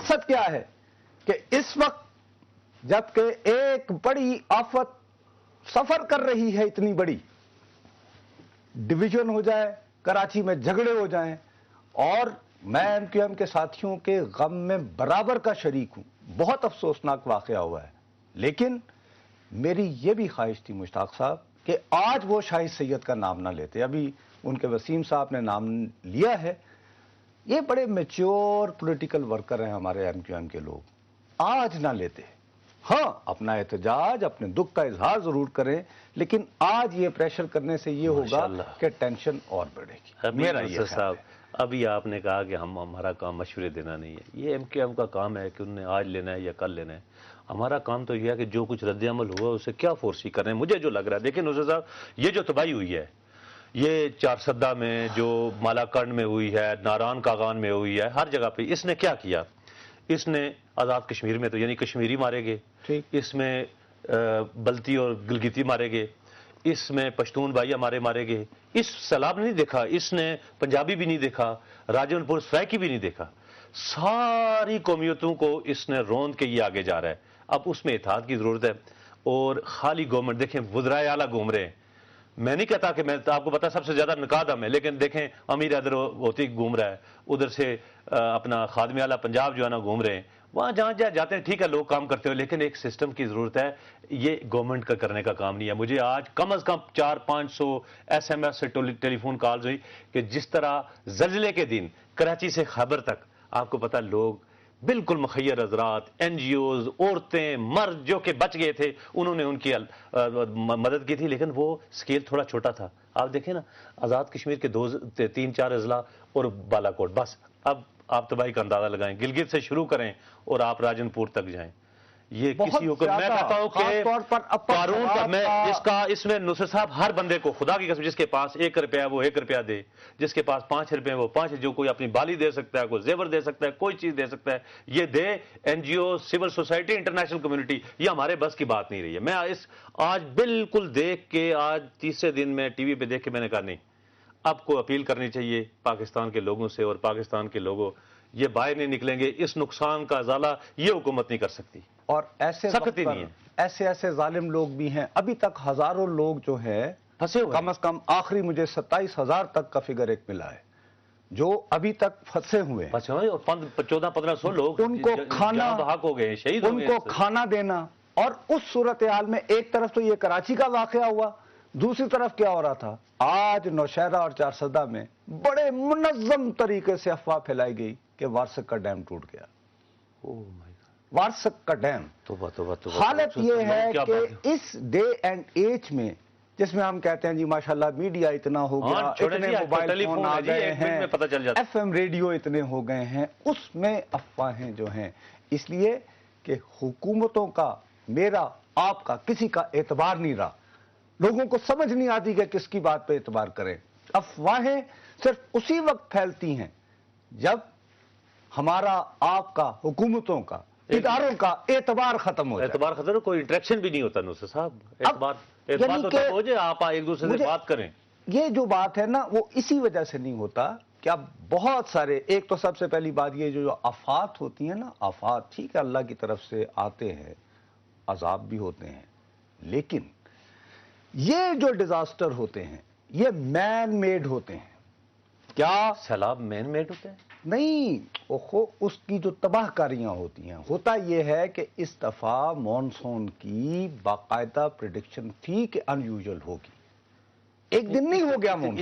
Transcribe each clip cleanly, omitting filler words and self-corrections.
مقصد کیا ہے کہ اس وقت جبکہ ایک بڑی آفت سفر کر رہی ہے، اتنی بڑی ڈویژن ہو جائے، کراچی میں جھگڑے ہو جائیں، اور میں ایم کیو ایم کے ساتھیوں کے غم میں برابر کا شریک ہوں، بہت افسوسناک واقعہ ہوا ہے، لیکن میری یہ بھی خواہش تھی مشتاق صاحب کہ آج وہ شاہد سید کا نام نہ لیتے. ابھی ان کے وسیم صاحب نے نام لیا ہے. یہ بڑے میچور پولیٹیکل ورکر ہیں ہمارے ایم کیو ایم کے لوگ، آج نہ لیتے. ہاں اپنا احتجاج، اپنے دکھ کا اظہار ضرور کریں، لیکن آج یہ پریشر کرنے سے یہ ہوگا کہ ٹینشن اور بڑھے گی. میرا یہ صاحب ابھی آپ نے کہا کہ ہمارا کام مشورے دینا نہیں ہے. یہ ایم کیو ایم کا کام ہے کہ انہوں نے آج لینا ہے یا کل لینا ہے. ہمارا کام تو یہ ہے کہ جو کچھ رد عمل ہوا اسے کیا فورسی کریں. مجھے جو لگ رہا ہے، دیکھیں نصرت صاحب، یہ جو تباہی ہوئی ہے، یہ چارسدہ میں جو مالاکنڈ میں ہوئی ہے، ناران کاغان میں ہوئی ہے، ہر جگہ پہ اس نے کیا کیا؟ اس نے آزاد کشمیر میں تو یعنی کشمیری مارے گئے، اس میں بلتی اور گلگیتی مارے گئے، اس میں پشتون بھائی ہمارے مارے گئے. اس سیلاب نہیں دیکھا، اس نے پنجابی بھی نہیں دیکھا، راجن پور سرائکی بھی نہیں دیکھا. ساری قومیتوں کو اس نے روند کے یہ آگے جا رہا ہے. اب اس میں اتحاد کی ضرورت ہے. اور خالی گورنمنٹ دیکھیں وزرائے اعلیٰ گھوم رہے ہیں. میں نہیں کہتا کہ میں آپ کو پتا سب سے زیادہ نقاد ہم ہے، لیکن دیکھیں امیر ادھر ہوتی گھوم رہا ہے، ادھر سے اپنا خادم اعلیٰ پنجاب جو ہے نا گھوم رہے ہیں. وہاں جہاں جاتے ہیں ٹھیک ہے، لوگ کام کرتے ہو، لیکن ایک سسٹم کی ضرورت ہے. یہ گورنمنٹ کا کرنے کا کام نہیں ہے. مجھے آج کم از کم 400-500 ایس ایم ایس سے ٹیلی فون کالز ہوئی کہ جس طرح زلزلے کے دن کراچی سے خیبر تک آپ کو پتا لوگ بالکل مخیر حضرات، این جی اوز، عورتیں، مرد جو کہ بچ گئے تھے، انہوں نے ان کی مدد کی تھی، لیکن وہ سکیل تھوڑا چھوٹا تھا. آپ دیکھیں نا، آزاد کشمیر کے 3-4 اضلاع اور بالا کوٹ، بس. اب آپ تباہی کا اندازہ لگائیں، گلگت سے شروع کریں اور آپ راجن پور تک جائیں. یہ کسی حکم، میں کہتا ہوں کہ قارون کا، میں اس میں نصرت صاحب ہر بندے کو خدا کی قسم، جس کے پاس 1 روپیہ وہ 1 روپیہ دے، جس کے پاس 5 روپے وہ 5، جو کوئی اپنی بالی دے سکتا ہے، کوئی زیور دے سکتا ہے، کوئی چیز دے سکتا ہے، یہ دے. این جی او، سول سوسائٹی، انٹرنیشنل کمیونٹی، یہ ہمارے بس کی بات نہیں رہی ہے. میں آج بالکل دیکھ کے، آج تیسرے دن میں ٹی وی پہ دیکھ کے میں نے کہا نہیں، اب کو اپیل کرنی چاہیے پاکستان کے لوگوں سے، اور پاکستان کے لوگوں یہ باہر نہیں نکلیں گے، اس نقصان کا ازالہ یہ حکومت نہیں کر سکتی. اور ایسے سختی نہیں ہے. ایسے ظالم لوگ بھی ہیں. ابھی تک ہزاروں لوگ جو ہیں پھنسے ہوئے، کم از کم آخری مجھے 27,000 تک کا فگر ایک ملا ہے جو ابھی تک پھنسے ہوئے ہیں. اور 1400-1500 لوگ ان کو کھانا، بحق ہو گئے، شہید ہو ان گئے. کو کھانا دینا. اور اس صورتحال میں ایک طرف تو یہ کراچی کا واقعہ ہوا، دوسری طرف کیا ہو رہا تھا؟ آج نوشہرہ اور چارسدہ میں بڑے منظم طریقے سے افواہ پھیلائی گئی کہ وارسک کا ڈیم ٹوٹ گیا. وارسک کا ڈیم. حالت یہ ہے کہ اس ڈے اینڈ ایج میں، جس میں ہم کہتے ہیں جی ماشاءاللہ میڈیا اتنا ہو گیا، اتنے موبائل فون آ گئے ہیں، ایف ایم ریڈیو اتنے ہو گئے ہیں، اس میں افواہیں جو ہیں، اس لیے کہ حکومتوں کا، میرا، آپ کا، کسی کا اعتبار نہیں رہا. لوگوں کو سمجھ نہیں آتی کہ کس کی بات پہ اعتبار کریں. افواہیں صرف اسی وقت پھیلتی ہیں جب ہمارا، آپ کا، حکومتوں کا، اداروں کا اعتبار ختم ہو جائے. اعتبار ختم، کوئی انٹریکشن بھی نہیں ہوتا نصرت صاحب. اعتبار تو ہو جائے، آپ ایک دوسرے سے بات کریں. یہ جو بات ہے نا، وہ اسی وجہ سے نہیں ہوتا کہ اب بہت سارے، ایک تو سب سے پہلی بات یہ جو آفات ہوتی ہیں نا، آفات ٹھیک ہے اللہ کی طرف سے آتے ہیں، عذاب بھی ہوتے ہیں، لیکن یہ جو ڈیزاسٹر ہوتے ہیں یہ مین میڈ ہوتے ہیں. کیا سیلاب مین میڈ ہوتے ہیں؟ نہیں، اس کی جو تباہ کاریاں ہوتی ہیں. ہوتا یہ ہے کہ اس دفعہ مانسون کی باقاعدہ پریڈکشن تھی کہ ان یوزول ہوگی. ایک دن نہیں ہو گیا مانسون،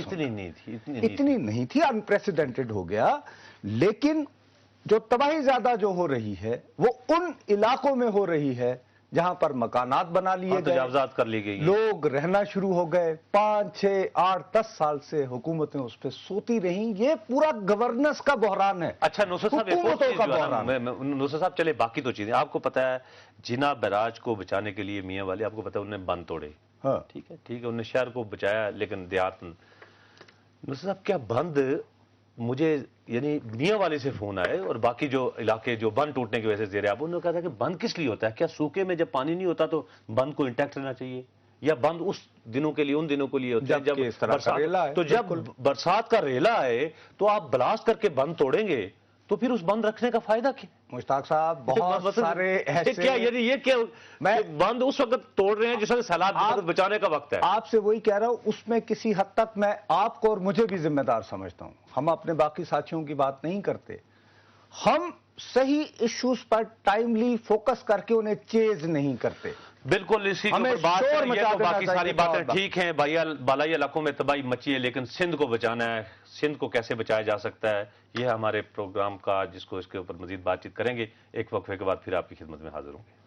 اتنی نہیں تھی، انپریسیڈنٹڈ ہو گیا. لیکن جو تباہی زیادہ جو ہو رہی ہے وہ ان علاقوں میں ہو رہی ہے جہاں پر مکانات بنا لیے گئے، تجاوزات کر لی گئی، لوگ رہنا شروع ہو گئے. 5، 6، 8، 10 سال سے حکومتیں اس پہ سوتی رہیں. یہ پورا گورننس کا بحران ہے. اچھا نصرت صاحب، حکومتوں کا بحران. نصرت صاحب چلے باقی تو چیزیں، آپ کو پتا ہے جنا بیراج کو بچانے کے لیے میاں والے، آپ کو پتا ہے انہوں نے بند توڑے. ہاں ٹھیک ہے، انہوں نے شہر کو بچایا لیکن دیہات. نصرت صاحب کیا بند، مجھے یعنی میاں والے سے فون آئے اور باقی جو علاقے جو بند ٹوٹنے کی وجہ سے زیر آب، انہوں نے کہا تھا کہ بند کس لیے ہوتا ہے؟ کیا سوکے میں جب پانی نہیں ہوتا تو بند کو انٹیکٹ رہنا چاہیے، یا بند اس دنوں کے لیے، ان دنوں کے لیے ہوتا ہے جب برسات، تو جب برسات کا ریلا ہے تو آپ بلاسٹ کر کے بند توڑیں گے تو پھر اس بند رکھنے کا فائدہ کیا؟ مشتاق صاحب بہت سارے ایسے کیا یعنی یہ کیا میں بند اس وقت توڑ رہے ہیں جس وقت سیلاب بچانے کا وقت ہے؟ آپ سے وہی کہہ رہا ہوں، اس میں کسی حد تک میں آپ کو اور مجھے بھی ذمہ دار سمجھتا ہوں. ہم اپنے باقی ساتھیوں کی بات نہیں کرتے، ہم صحیح ایشوز پر ٹائملی فوکس کر کے انہیں چیز نہیں کرتے. بالکل اسی کے اوپر بات ہے. یہ تو باقی ساری باتیں ٹھیک ہیں، بالائی علاقوں میں تباہی مچی ہے، لیکن سندھ کو بچانا ہے. سندھ کو کیسے بچایا جا سکتا ہے، یہ ہمارے پروگرام کا جس کو اس کے اوپر مزید بات چیت کریں گے. ایک وقفے کے بعد پھر آپ کی خدمت میں حاضر ہوں گے.